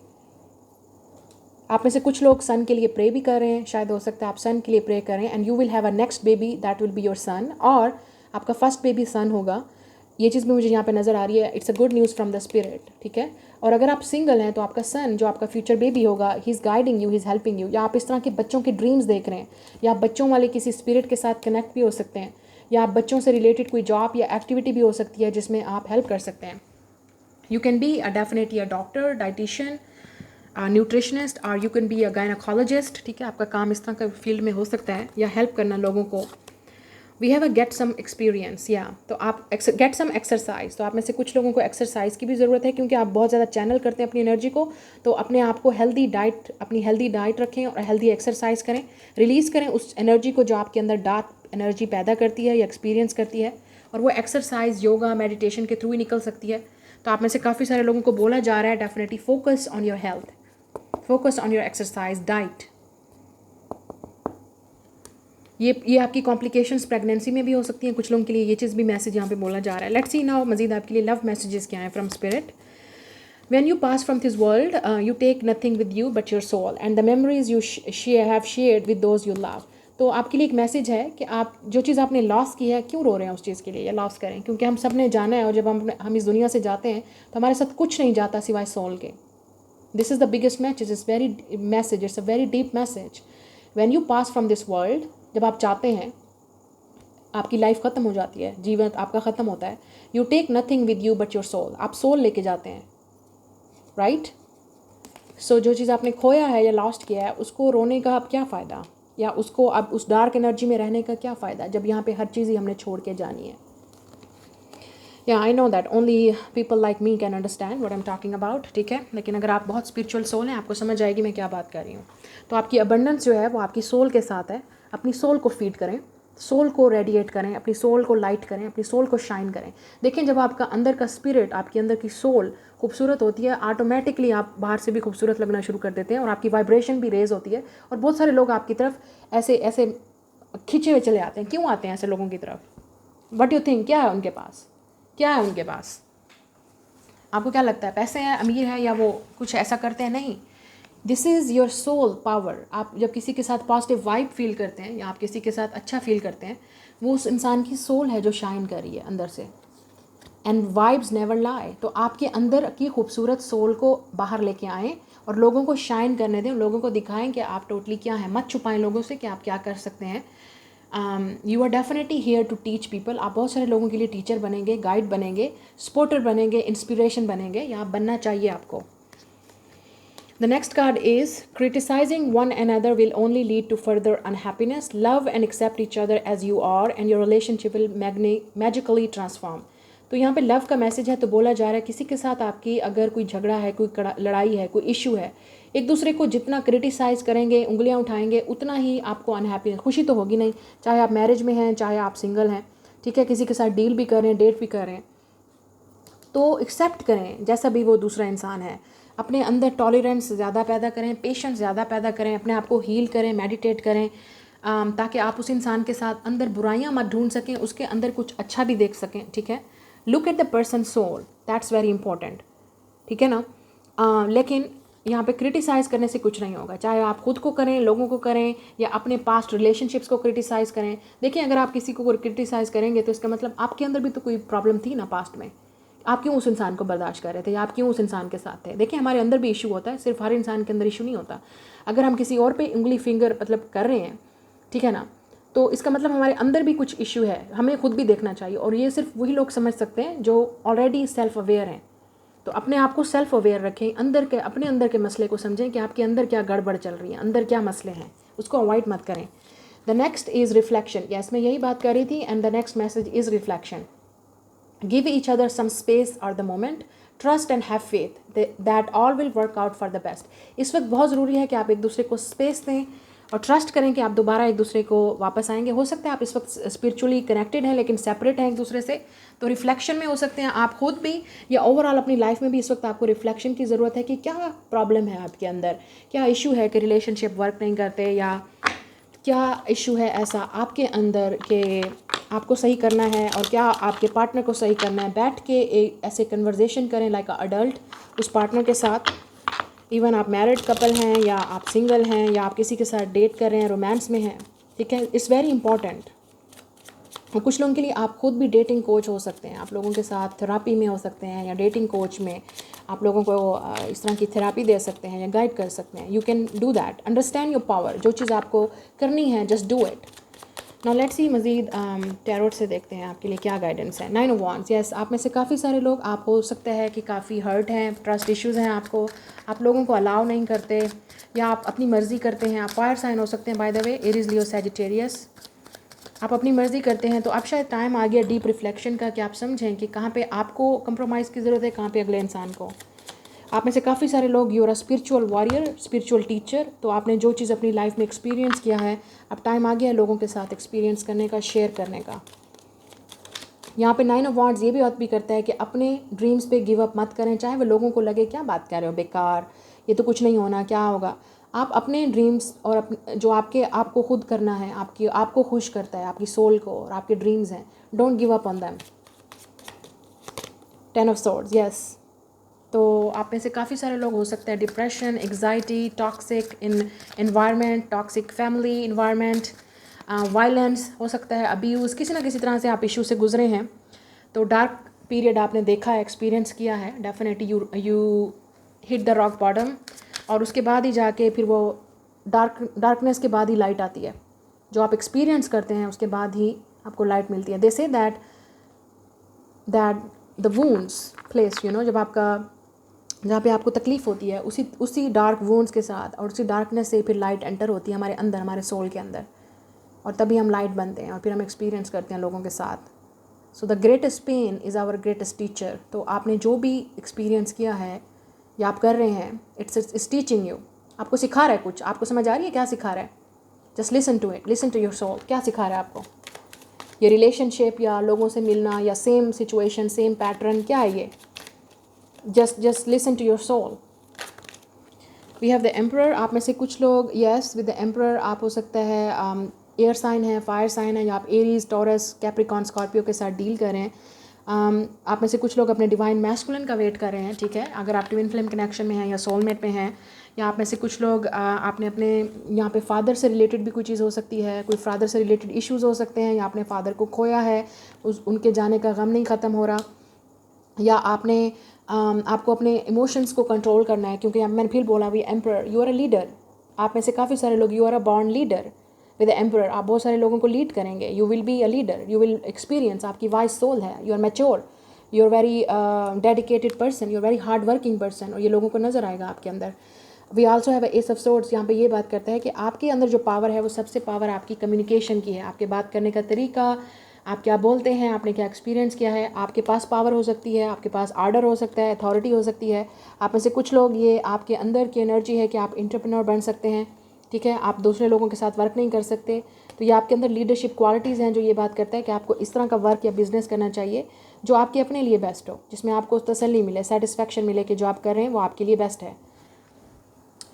आप में से कुछ लोग सन के लिए प्रे भी कर रहे हैं, शायद हो सकता है आप सन के लिए प्रे करें, and you will have a next baby that will be your son, और आपका फर्स्ट बेबी सन होगा। ये चीज़ भी मुझे यहाँ पे नज़र आ रही है। It's a good news from the spirit, ठीक है। और अगर आप सिंगल हैं तो आपका सन, जो आपका फ्यूचर बेबी होगा, ही is guiding you, he is helping you. या आप इस तरह के बच्चों के ड्रीम्स देख रहे हैं, या आप बच्चों वाले किसी स्पिरिट के साथ कनेक्ट भी हो सकते हैं, या आप बच्चों से रिलेटेड कोई जॉब या एक्टिविटी भी हो सकती है जिसमें आप हेल्प कर सकते हैं। You can be definitely a doctor, dietitian, nutritionist, और you can be a gynaecologist, ठीक है। आपका काम इस तरह का फील्ड में हो सकता है, या हेल्प करना लोगों को। We have a get some experience, या तो आप गेट सम एक्सरसाइज। तो आप में से कुछ लोगों को एक्सरसाइज की भी ज़रूरत है, क्योंकि आप बहुत ज़्यादा चैनल करते हैं अपनी एनर्जी को। तो अपने आप को हेल्दी डाइट, अपनी हेल्दी डाइट रखें और हेल्दी एक्सरसाइज करें, रिलीज़ करें उस एनर्जी को जो आपके अंदर डार्क एनर्जी पैदा करती है या एक्सपीरियंस करती है। और वो एक्सरसाइज, योगा, मेडिटेशन के थ्रू ही निकल सकती है। तो आप में से काफ़ी सारे लोगों को बोला जा रहा है, definitely focus on your health, focus on your exercise, diet. ये आपकी कॉम्प्लिकेशंस प्रेगनेंसी में भी हो सकती हैं कुछ लोगों के लिए। ये चीज़ भी मैसेज यहाँ पे बोला जा रहा है। लेट्स सी नाउ मजीद आपके लिए लव मैसेजेस क्या हैं from spirit. When you pass from this world, you take nothing with you but your soul and the memories you have shared with those you love. तो आपके लिए एक message है कि आप जो चीज़ आपने लॉस की है, क्यों रो रहे हैं उस चीज़ के लिए, या लॉस करें, क्योंकि हम सब ने जाना है। और जब हम इस दुनिया से जाते हैं तो हमारे साथ कुछ नहीं जाता सिवाय सोल के। This is the biggest message, it's a very deep message. When you pass from this world, जब आप चाहते हैं, आपकी लाइफ ख़त्म हो जाती है, जीवन आपका ख़त्म होता है। You take nothing with you but your soul, आप सोल लेके जाते हैं, राइट। सो जो चीज़ आपने खोया है या लॉस्ट किया है, उसको रोने का अब क्या फ़ायदा, या उसको अब उस डार्क एनर्जी में रहने का क्या फ़ायदा, जब यहाँ पे हर चीज़ ही हमने छोड़ के जानी है। या I know that only people like me can understand what I am talking about, ठीक है। लेकिन अगर आप बहुत स्पिरिचुअल सोल हैं, आपको समझ आएगी मैं क्या बात कर रही हूँ। तो आपकी अबंडेंस जो है वो आपकी सोल के साथ है। अपनी सोल को फीड करें, सोल को रेडिएट करें, अपनी सोल को लाइट करें, अपनी सोल को शाइन करें। देखें, जब आपका अंदर का स्पिरिट, आपके अंदर की सोल खूबसूरत होती है, ऑटोमेटिकली आप बाहर से भी खूबसूरत लगना शुरू कर देते हैं और आपकी वाइब्रेशन भी रेज होती है और बहुत सारे लोग आपकी तरफ ऐसे ऐसे खिंचे हुए चले आते हैं। क्यों आते हैं ऐसे लोगों की तरफ? व्हाट यू थिंक, क्या है उनके पास? क्या है उनके पास? आपको क्या लगता है? पैसे हैं, अमीर है, या वो कुछ ऐसा करते हैं? नहीं, this is your soul power. आप जब किसी के साथ पॉजिटिव वाइब फील करते हैं या आप किसी के साथ अच्छा फील करते हैं, वो उस इंसान की सोल है जो शाइन कर रही है अंदर से। एंड वाइब्स नेवर लाई। तो आपके अंदर की खूबसूरत सोल को बाहर लेके आएँ और लोगों को शाइन करने दें, लोगों को दिखाएं कि आप टोटली क्या हैं। मत छुपाएं लोगों से कि आप क्या कर सकते हैं। You are definitely here to teach people. आप बहुत सारे लोगों के लिए टीचर बनेंगे, गाइड बनेंगे, सपोर्टर बनेंगे, इंस्पिरेशन बनेंगे, या आप बनना चाहिए आपको। The next card is criticizing one another will only lead to further unhappiness. Love and accept each other as you are and your relationship will magically transform. तो यहाँ पे लव का मैसेज है। तो बोला जा रहा है किसी के साथ आपकी अगर कोई झगड़ा है, कोई लड़ाई है, कोई इशू है, एक दूसरे को जितना क्रिटिसाइज़ करेंगे, उंगलियाँ उठाएंगे, उतना ही आपको अनहैप्पीनेस, खुशी तो होगी नहीं। चाहे आप मैरिज में हैं, चाहे आप सिंगल हैं, ठीक है, किसी के साथ डील भी कर रहे हैं, डेट भी कर रहे हैं, तो एक्सेप्ट करें जैसा भी वो दूसरा इंसान है। अपने अंदर टॉलरेंस ज़्यादा पैदा करें, पेशेंस ज़्यादा पैदा करें, अपने आप को हील करें, मेडिटेट करें, ताकि आप उस इंसान के साथ अंदर बुराइयां मत ढूंढ सकें, उसके अंदर कुछ अच्छा भी देख सकें, ठीक है। Look at the person soul, that's very important, ठीक है ना। लेकिन यहाँ पे क्रिटिसाइज़ करने से कुछ नहीं होगा, चाहे आप खुद को करें, लोगों को करें, या अपने पास्ट रिलेशनशिप्स को क्रिटिसाइज़ करें। देखिए, अगर आप किसी को क्रिटिसाइज़ करेंगे तो इसका मतलब आपके अंदर भी तो कोई प्रॉब्लम थी ना पास्ट में। आप क्यों उस इंसान को बर्दाश्त कर रहे थे, या आप क्यों उस इंसान के साथ थे? देखिए, हमारे अंदर भी इशू होता है, सिर्फ हर इंसान के अंदर इशू नहीं होता। अगर हम किसी और पे उंगली फिंगर मतलब कर रहे हैं, ठीक है ना, तो इसका मतलब हमारे अंदर भी कुछ इशू है, हमें खुद भी देखना चाहिए। और ये सिर्फ वही लोग समझ सकते हैं जो ऑलरेडी सेल्फ अवेयर हैं। तो अपने आप को सेल्फ अवेयर रखें, अंदर के, अपने अंदर के मसले को समझें कि आपके अंदर क्या गड़बड़ चल रही है, अंदर क्या मसले हैं, उसको अवॉइड मत करें। The next is reflection. Yes, मैं यही बात कर रही थी। And the next message is reflection. Give each other some space or the moment. Trust and have faith that all will work out for the best. इस वक्त बहुत ज़रूरी है कि आप एक दूसरे को स्पेस दें और ट्रस्ट करें कि आप दोबारा एक दूसरे को वापस आएंगे। हो सकता है आप इस वक्त स्पिरिचुअली कनेक्टेड हैं लेकिन सेपरेट हैं एक दूसरे से, तो रिफ्लेक्शन में हो सकते हैं आप खुद भी, या ओवरऑल अपनी लाइफ में भी इस वक्त आपको रिफ्लेक्शन की ज़रूरत है कि क्या प्रॉब्लम है आपके अंदर, क्या इशू है कि रिलेशनशिप वर्क नहीं करते, या क्या इशू है ऐसा आपके अंदर कि आपको सही करना है और क्या आपके पार्टनर को सही करना है। बैठ के एक ऐसे कन्वर्जेशन करें लाइक अडल्ट उस पार्टनर के साथ। इवन आप मैरिड कपल हैं या आप सिंगल हैं या आप किसी के साथ डेट कर रहे हैं, रोमांस में हैं, ठीक है, इट्स वेरी इंपॉर्टेंट। और कुछ लोगों के लिए आप खुद भी डेटिंग कोच हो सकते हैं, आप लोगों के साथ थेरापी में हो सकते हैं, या डेटिंग कोच में आप लोगों को इस तरह की थेरापी दे सकते हैं या गाइड कर सकते हैं। You can do that. Understand your power. जो चीज़ आपको करनी है, just do it. Now let's see मज़ीद टैरोट से देखते हैं आपके लिए क्या गाइडेंस है। 9 ऑफ वांड्स। यस, आप में से काफ़ी सारे लोग, आप हो सकता है कि काफ़ी हर्ट हैं, ट्रस्ट इश्यूज़ हैं आपको, आप लोगों को अलाउ नहीं करते या आप अपनी मर्ज़ी करते हैं। आप फायर साइन हो सकते हैं bye the way, Aries, Leo, Sagittarius. आप अपनी मर्ज़ी करते हैं, तो अब शायद टाइम आ गया डीप रिफ्लेक्शन का कि आप समझें कि कहाँ पे आपको कंप्रोमाइज़ की ज़रूरत है, कहाँ पे अगले इंसान को। आप में से काफ़ी सारे लोग, you are a spiritual warrior, spiritual teacher. तो आपने जो चीज़ अपनी लाइफ में एक्सपीरियंस किया है, अब टाइम आ गया है लोगों के साथ एक्सपीरियंस करने का, शेयर करने का। यहाँ पे 9 ऑफ वांड्स ये भी बात भी करता है कि अपने ड्रीम्स पे गिव अप मत करें, चाहे वो लोगों को लगे क्या बात कर रहे हो, बेकार, ये तो कुछ नहीं होना, क्या होगा। आप अपने ड्रीम्स और जो आपको खुद करना है, आपको खुश करता है, आपकी सोल को, और आपके ड्रीम्स हैं, don't give up on them. 10 of swords. Yes, तो आप में से काफ़ी सारे लोग हो सकते हैं depression, anxiety, toxic environment, toxic family environment, violence हो सकता है, अब्यूज़, किसी ना किसी तरह से आप इशू से गुजरे हैं। तो डार्क पीरियड आपने देखा है, एक्सपीरियंस किया है, definitely you hit the rock bottom, और उसके बाद ही जाके फिर वो डार्कनेस के बाद ही लाइट आती है। जो आप एक्सपीरियंस करते हैं उसके बाद ही आपको लाइट मिलती है। They say that the wounds place, you know, जब आपका जहाँ पे आपको तकलीफ़ होती है, उसी डार्क वूंड्स के साथ और उसी डार्कनेस से फिर लाइट एंटर होती है हमारे अंदर, हमारे सोल के अंदर, और तभी हम लाइट बनते हैं और फिर हम एक्सपीरियंस करते हैं लोगों के साथ। So the greatest pain is our greatest teacher. तो आपने जो भी एक्सपीरियंस किया है या आप कर रहे हैं, इट्स टीचिंग यू, आपको सिखा रहा है कुछ। आपको समझ आ रही है क्या सिखा रहा है? Just listen to it, listen to your soul, क्या सिखा रहा है आपको? ये रिलेशनशिप या लोगों से मिलना या सेम सिचुएशन, सेम पैटर्न, क्या है ये? Just listen to your soul. We have the emperor. आप में से कुछ लोग यस विद द एम्परर आप हो सकता है एयर साइन है, फायर साइन है, या आप एरीज, टॉरस, कैप्रिकॉन, स्कॉर्पियो के साथ डील कर रहे हैं। आप में से कुछ लोग अपने डिवाइन मैस्कुलिन का वेट कर रहे हैं, ठीक है, अगर आप ट्विन फ्लेम कनेक्शन में हैं या सोलमेट में हैं। या आप में से कुछ लोग आपने अपने यहाँ पे फादर से रिलेटेड भी कोई चीज़ हो सकती है, कोई फादर से रिलेटेड इश्यूज़ हो सकते हैं, या आपने फादर को खोया है, उनके जाने का गम नहीं ख़त्म हो रहा, या आपने आपको अपने इमोशंस को कंट्रोल करना है। क्योंकि मैंने फिर बोला we emperor, you are a leader. आप में से काफ़ी सारे लोग you are a born leader with emperor. आप बहुत सारे लोगों को लीड करेंगे, you will be a leader, you will experience, आपकी वाइस सोल है, you are mature, you are very dedicated person, you are very hard working person, और ये लोगों को नज़र आएगा आपके अंदर। We also have ace of swords. यहाँ पे ये बात करता है कि आपके अंदर जो पावर है वो सबसे पावर आपकी कम्युनिकेशन की है, आपके बात करने का तरीका, आप क्या बोलते हैं, आपने क्या एक्सपीरियंस किया है। आपके पास पावर हो सकती है, आपके पास आर्डर हो सकता है, अथॉरिटी हो सकती है। आप में से कुछ लोग, ये आपके अंदर की एनर्जी है कि आप एंटरप्रेन्योर बन सकते हैं, ठीक है, आप दूसरे लोगों के साथ वर्क नहीं कर सकते। तो ये आपके अंदर लीडरशिप क्वालिटीज़ हैं जो ये बात करता है कि आपको इस तरह का वर्क या बिजनेस करना चाहिए जो आपके अपने लिए बेस्ट हो, जिसमें आपको तसल्ली मिले, सेटिस्फैक्शन मिले कि जो आप कर रहे हैं वो आपके लिए बेस्ट है,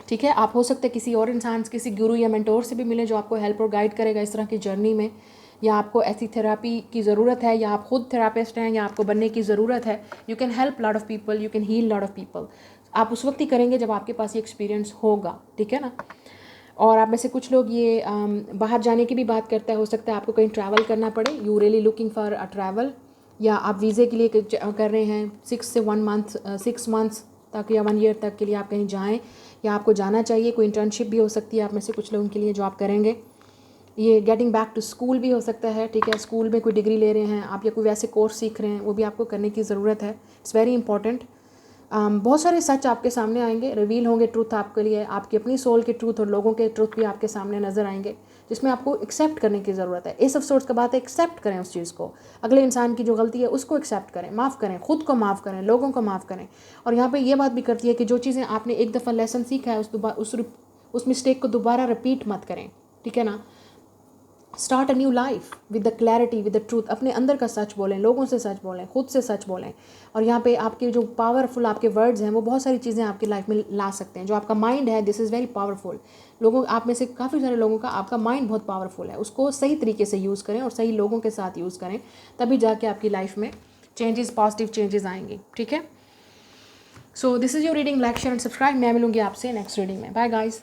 ठीक है। आप हो सकते हैं किसी और इंसान, किसी गुरु या मेंटोर से भी मिले जो आपको हेल्प और गाइड करेगा इस तरह की जर्नी में, या आपको ऐसी थेरापी की ज़रूरत है, या आप खुद थेरापिस्ट हैं, या आपको बनने की ज़रूरत है। You can help lot of people, you can heal lot of people. आप उस वक्त ही करेंगे जब आपके पास ये एक्सपीरियंस होगा, ठीक है ना। और आप में से कुछ लोग ये बाहर जाने की भी बात करता है, हो सकता है आपको कहीं ट्रैवल करना पड़े, you really looking for a travel, या आप वीज़े के लिए कर रहे हैं 6 मंथ्स तक या 1 ईयर तक के लिए आप कहीं जाएं, या आपको जाना चाहिए। कोई इंटर्नशिप भी हो सकती है आप में से कुछ लोगों के लिए जो आप करेंगे। ये गेटिंग बैक टू स्कूल भी हो सकता है, ठीक है, स्कूल में कोई डिग्री ले रहे हैं आप या कोई वैसे कोर्स सीख रहे हैं, वो भी आपको करने की ज़रूरत है। It's very important. बहुत सारे सच आपके सामने आएंगे, रिवील होंगे ट्रूथ आपके लिए, आपकी अपनी सोल के ट्रूथ और लोगों के ट्रूथ भी आपके सामने नजर आएंगे, जिसमें आपको एक्सेप्ट करने की ज़रूरत है। एस ऑफ सोर्ड्स का बात है, एक्सेप्ट करें उस चीज़ को, अगले इंसान की जो गलती है उसको एक्सेप्ट करें, माफ़ करें, खुद को माफ़ करें, लोगों को माफ़ करें। और यहाँ पे ये बात भी करती है कि जो चीज़ें आपने एक दफ़ा लेसन सीखा है उस मिस्टेक को दोबारा रिपीट मत करें, ठीक है ना। Start a new life with the clarity, with the truth. अपने अंदर का सच बोलें, लोगों से सच बोलें, खुद से सच बोलें। और यहाँ पे आपके जो पावरफुल आपके वर्ड्स हैं वो बहुत सारी चीज़ें आपकी लाइफ में ला सकते हैं। जो आपका माइंड है, दिस इज़ वेरी पावरफुल। आप में से काफ़ी सारे लोगों का आपका माइंड बहुत पावरफुल है, उसको सही तरीके से यूज़ करें और सही लोगों के साथ यूज़ करें, तभी जाके आपकी लाइफ में चेंजेस, पॉजिटिव चेंजेस आएंगी, ठीक है। So this is your reading, like share and subscribe. मैं मिलूंगी आपसे नेक्स्ट रीडिंग में। Bye guys.